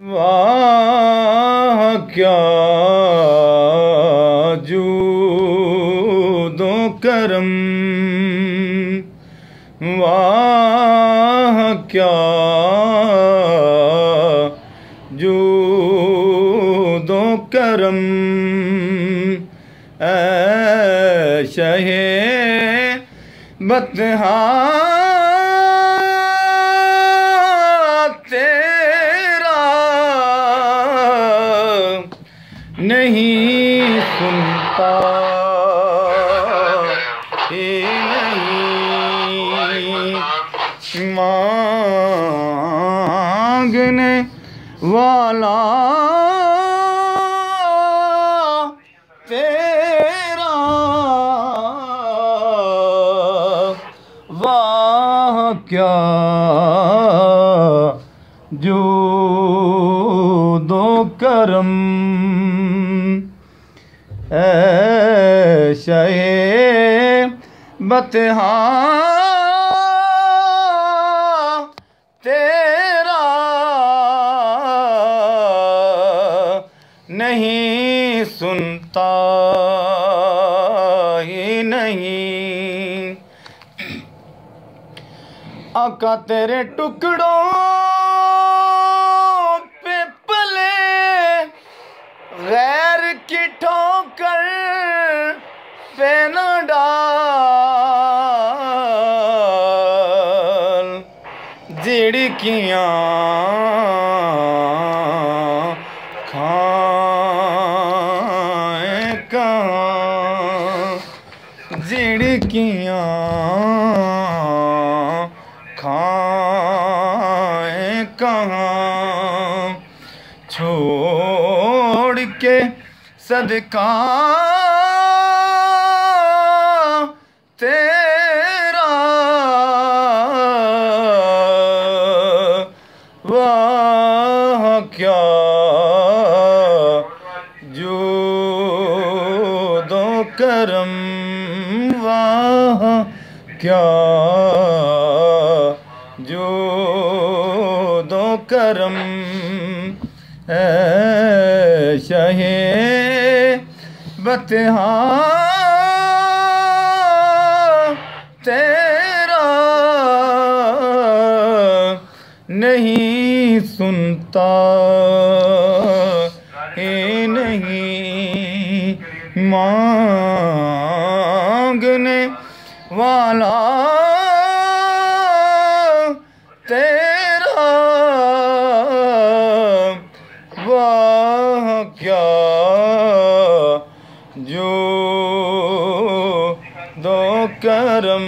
वाह क्या जूदो करम, वाह क्या जूदो करम, ऐ शहे बतहा तेरा नहीं सुनता ही नहीं, मांगने वाला तेरा, वाह क्या जूदो करम, ऐ शहे बतहा तेरा नहीं सुनता ही नहीं। आका तेरे टुकड़ों पे पले गैर की ठोकर पे न डाल, झिड़कियाँ खाएं कहाँ, झिड़कियाँ खाएं कहाँ, छोड़ के सदका तेरा, वाह क्या जूदो करम, वाह क्या जूदो करम, ऐ शहे बतहा तेरा नहीं सुनता ही नहीं, मांगने वाला तेरा, वाह क्या जूदो करम।